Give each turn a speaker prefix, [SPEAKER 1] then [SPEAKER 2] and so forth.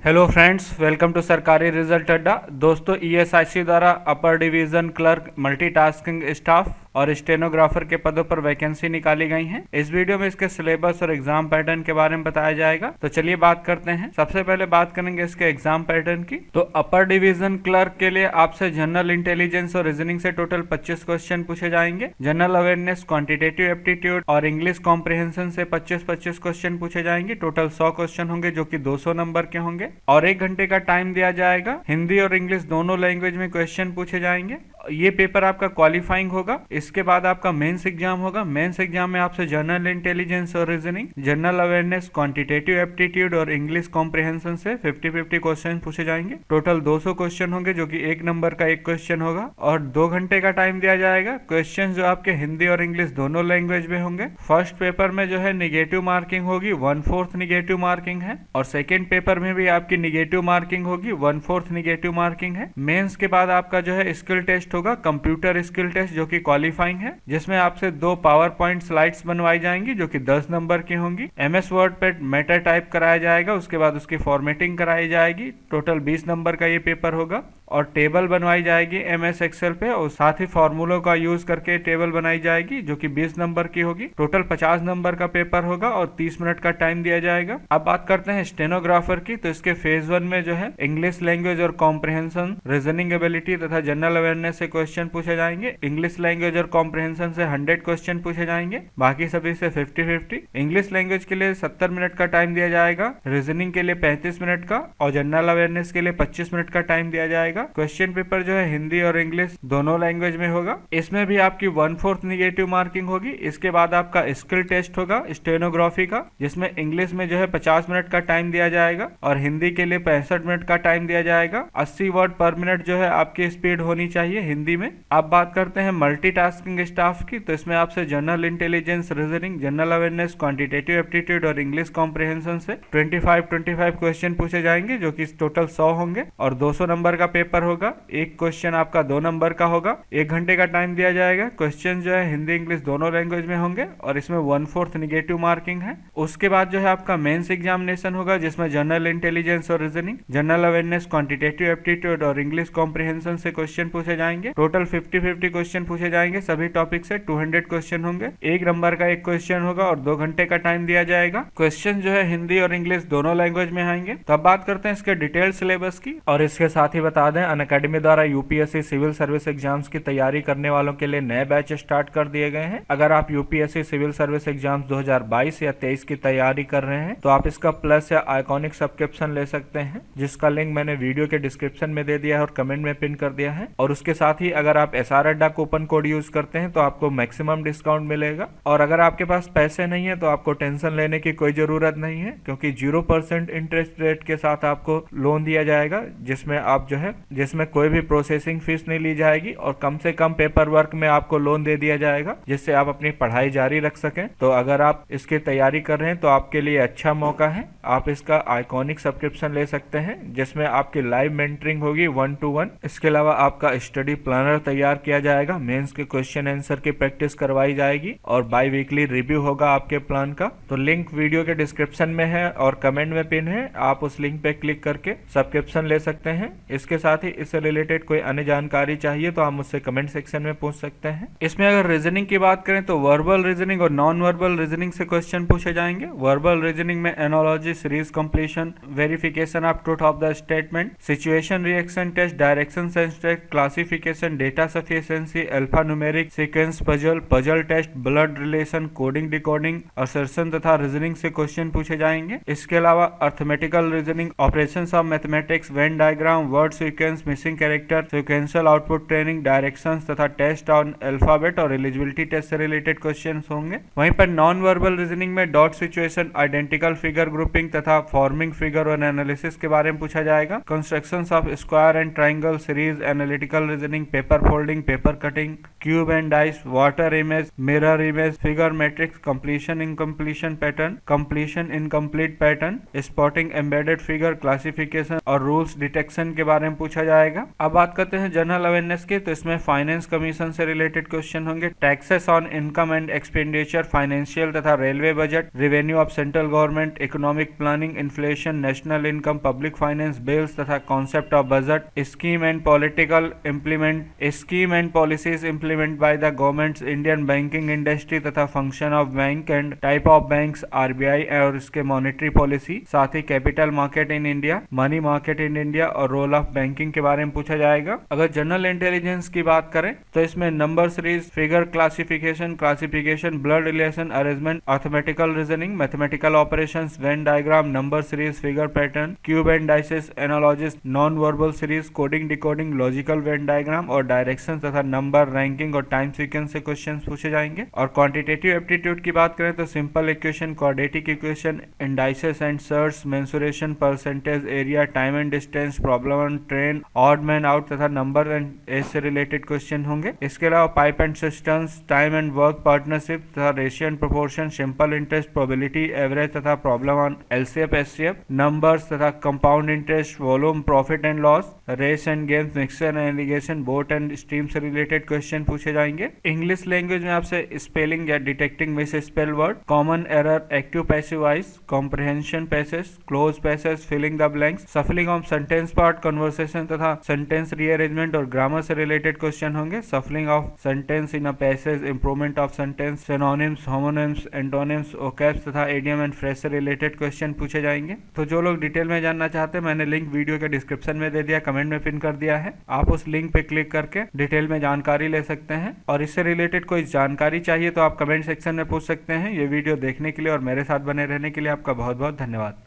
[SPEAKER 1] Hello friends, welcome to सरकारी result अड्डा। दोस्तों, ईएसआईसी द्वारा upper division clerk, multitasking staff और स्टेनोग्राफर के पदों पर वैकेंसी निकाली गई हैं। इस वीडियो में इसके सिलेबस और एग्जाम पैटर्न के बारे में बताया जाएगा। तो चलिए बात करते हैं। सबसे पहले बात करेंगे इसके एग्जाम पैटर्न की। तो अपर डिवीजन क्लर्क के लिए आपसे जनरल इंटेलिजेंस और रीजनिंग से टोटल 25 क्वेश्चन पूछे जाएंगे। जनरल अवेयरनेस, क्वांटिटेटिव एप्टीट्यूड और इंग्लिश कॉम्प्रिहेंशन से 25-25 क्वेश्चन पूछे जाएंगे। टोटल 100 क्वेश्चन होंगे जो कि 200 नंबर के होंगे और 1 घंटे का टाइम दिया जाएगा। हिंदी और इंग्लिश दोनों लैंग्वेज में क्वेश्चन पूछे जाएंगे। ये पेपर आपका क्वालिफाइंग होगा। इसके बाद आपका मेंस एग्जाम होगा। मेंस एग्जाम में आपसे जनरल इंटेलिजेंस और reasoning, general awareness, quantitative aptitude और इंग्लिश कॉम्प्रिहेंशन से 50-50 क्वेश्चन पूछे जाएंगे। टोटल 200 क्वेश्चन होंगे जो कि 1 नंबर का 1 क्वेश्चन होगा और 2 घंटे का टाइम दिया जाएगा। क्वेश्चन जो आपके हिंदी और इंग्लिश दोनों लैंग्वेज में होंगे। फर्स्ट पेपर में जो है निगेटिव मार्किंग होगी, 1/4 निगेटिव मार्किंग है और सेकेंड पेपर में भी आपकी निगेटिव मार्किंग होगी, 1/4 निगेटिव मार्किंग है। मेंस के बाद आपका जो है स्किल टेस्ट होगा, कंप्यूटर स्किल टेस्ट, जो कि क्वालिफाइंग है, जिसमें आपसे 2 पावर पॉइंट स्लाइड्स बनवाई जाएंगी जो कि 10 नंबर की होंगी। एमएस वर्ड पे मेटा टाइप कराया जाएगा, उसके बाद उसकी फॉर्मेटिंग कराई जाएगी। टोटल 20 नंबर का ये पेपर होगा और टेबल बनवाई जाएगी एमएस एक्सेल पे और साथ ही फॉर्मूलों का यूज करके टेबल बनाई जाएगी जो कि 20 नंबर की होगी। टोटल 50 नंबर का पेपर होगा और 30 मिनट का टाइम दिया जाएगा। अब बात करते हैं स्टेनोग्राफर की। तो इसके फेज 1 में जो है इंग्लिश लैंग्वेज और कॉम्प्रिहेंशन, रीजनिंग एबिलिटी तथा जनरल अवेयरनेस से क्वेश्चन पूछे जाएंगे। इंग्लिश लैंग्वेज और कॉम्प्रिहेंशन से 100 क्वेश्चन पूछे जाएंगे, बाकी सभी से 50-50। इंग्लिश लैंग्वेज के लिए 70 मिनट का टाइम दिया जाएगा, रीजनिंग के लिए 35 मिनट का और जनरल अवेयरनेस के लिए 25 मिनट का टाइम दिया जाएगा। क्वेश्चन पेपर जो है हिंदी और इंग्लिश दोनों लैंग्वेज में होगा। इसमें भी आपकी 1/4 निगेटिव मार्किंग होगी। इसके बाद आपका स्किल टेस्ट होगा स्टेनोग्राफी का, जिसमें इंग्लिश में जो है 50 मिनट का टाइम दिया जाएगा और हिंदी के लिए 65 मिनट का टाइम दिया जाएगा। 80 वर्ड पर मिनट जो है आपकी स्पीड होनी चाहिए हिंदी में। अब बात करते हैं मल्टीटास्किंग स्टाफ की। तो इसमें आपसे general intelligence, reasoning, general awareness, quantitative aptitude और इंग्लिश कॉम्प्रिहेंशन से 25-25 क्वेश्चन पूछे जाएंगे जो कि टोटल 100 होंगे और 200 नंबर का पेपर होगा। एक क्वेश्चन आपका 2 नंबर का होगा। 1 घंटे का टाइम दिया जाएगा। क्वेश्चन जो है हिंदी इंग्लिश दोनों लैंग्वेज में होंगे और इसमें 1/4 निगेटिव मार्किंग है। उसके बाद जो है आपका मेंस एग्जामिनेशन होगा, जिसमें जनरल इंटेलिजेंस और reasoning, general awareness, quantitative aptitude और इंग्लिश कॉम्प्रिहेंशन से क्वेश्चन पूछे जाएंगे। टोटल 50-50 क्वेश्चन पूछे जाएंगे। सभी टॉपिक से 200 क्वेश्चन होंगे। 1 नंबर का 1 क्वेश्चन होगा और 2 घंटे का टाइम दिया जाएगा। क्वेश्चन जो है हिंदी और इंग्लिश दोनों लैंग्वेज में आएंगे। तो अब बात करते हैं इसके डिटेल सिलेबस की। और इसके साथ ही बता दें, अनअकैडमी द्वारा यूपीएससी सिविल सर्विस एग्जाम्स की तैयारी करने वालों के लिए नए बैच स्टार्ट कर दिए गए हैं। अगर आप यूपीएससी सिविल सर्विस एग्जाम्स 2022 या 23 की तैयारी कर रहे हैं तो आप इसका प्लस या आइकॉनिक सब्सक्रिप्शन ले सकते हैं, जिसका लिंक मैंने वीडियो के डिस्क्रिप्शन में दे दिया है और कमेंट में पिन कर दिया है। और उसके साथ ही अगर आप एसआर अड्डा कूपन कोड यूज करते हैं तो आपको मैक्सिमम डिस्काउंट मिलेगा। और अगर आपके पास पैसे नहीं है तो आपको टेंशन लेने की कोई जरूरत नहीं है, क्योंकि 0% इंटरेस्ट रेट के साथ आपको लोन दिया जाएगा, जिसमें कोई भी प्रोसेसिंग फीस नहीं ली जाएगी और कम से कम पेपर वर्क में आपको लोन दे दिया जाएगा, जिससे आप अपनी पढ़ाई जारी रख सकें। तो अगर आप इसकी तैयारी कर रहे हैं तो आपके लिए अच्छा मौका है। आप इसका आइकॉनिक सब्सक्रिप्शन ले सकते हैं, जिसमें आपकी लाइव मेंटरिंग होगी 1-to-1। इसके अलावा आपका स्टडी प्लानर तैयार किया जाएगा, मेंस के क्वेश्चन आंसर की प्रैक्टिस करवाई जाएगी और बाई वीकली रिव्यू होगा आपके प्लान का। तो लिंक वीडियो के डिस्क्रिप्शन में है और कमेंट में पिन है। आप उस लिंक पे क्लिक करके सब्सक्रिप्शन ले सकते हैं। इसके साथ ही इससे रिलेटेड कोई अन्य जानकारी चाहिए तो आप मुझसे कमेंट सेक्शन में पूछ सकते हैं। इसमें अगर रीजनिंग की बात करें तो वर्बल रीजनिंग और नॉन वर्बल रीजनिंग से क्वेश्चन पूछे जाएंगे। वर्बल रीजनिंग में analogy, series completion, verification of truth of the statement, situation reaction test, direction sense test, classification, data sufficiency, alpha numeric, sequence puzzle, puzzle test, blood relation, coding decoding, assertion तथा reasoning से question पूछे जाएंगे। इसके अलावा arithmetical reasoning, operations of mathematics, Venn diagram, word sequence, missing character, sequential output training, directions तथा test on alphabet और eligibility test से related question होंगे। वहीं पर नॉन वर्बल रीजनिंग में dot situation, identical figure grouping तथा फॉर्मिंग फिगर और analysis के बारे में पूछा जाएगा। Constructions of square and triangle, series, analytical reasoning, paper folding, paper cutting, cube and dice, water image, mirror image, figure matrix, completion incompletion pattern, completion incomplete pattern, spotting embedded figure, classification और rules detection के बारे में पूछा पूछा जाएगा। अब बात करते हैं जनरल अवेयरनेस की, तो इसमें फाइनेंस कमीशन से रिलेटेड क्वेश्चन होंगे। Taxes on income and expenditure, financial तथा railway budget, revenue of central government, economic planning, inflation, national income, public finance bills तथा concept of budget, scheme and policies implement by the government, Indian banking industry तथा function of bank and type of banks, RBI और इसके monetary policy, साथ ही capital market in India, money market in India और role of banking के बारे में पूछा जाएगा। अगर जनरल इंटेलिजेंस की बात करें तो इसमें number series, figure classification, blood relation, arrangement, arithmetical reasoning, mathematical operations, Venn diagram, number series, figure pattern, cube and dices, analogies, non verbal series, coding decoding, logical Venn diagram और direction तथा number, ranking और time sequence से question पूछे जाएंगे। और quantitative aptitude की बात करें तो simple equation, quadratic equation, indices and surds, mensuration, percentage, area, time and distance, problem on train, odd man out तथा नंबर एंड एज से रिलेटेड क्वेश्चन होंगे। इसके अलावा pipe and systems, time and work partnership तथा ratio and proportion, simple interest, probability, average तथा problem on LCF HCF, numbers तथा compound interest, volume, profit and loss, race and games, mixer and irrigation, boat and stream से related question पूछे जाएंगे। English language में आपसे spelling या detecting misspell word, common error, active passive voice, comprehension passage, close passage, filling the blanks, shuffling of sentence part, conversation तथा sentence rearrangement और grammar से related question होंगे। Shuffling of sentence in a passage, improvement of sentence, synonyms, homonyms, antonyms, vocabs तथा idiom and phrase से related question पूछे जाएंगे। तो जो लोग डिटेल में जानना चाहते हैं, मैंने लिंक वीडियो के डिस्क्रिप्शन में दे दिया, कमेंट में पिन कर दिया है। आप उस लिंक पे क्लिक करके डिटेल में जानकारी ले सकते हैं और इससे रिलेटेड कोई जानकारी चाहिए तो आप कमेंट सेक्शन में पूछ सकते हैं। ये वीडियो देखने के लिए और मेरे साथ बने रहने के लिए आपका बहुत बहुत धन्यवाद।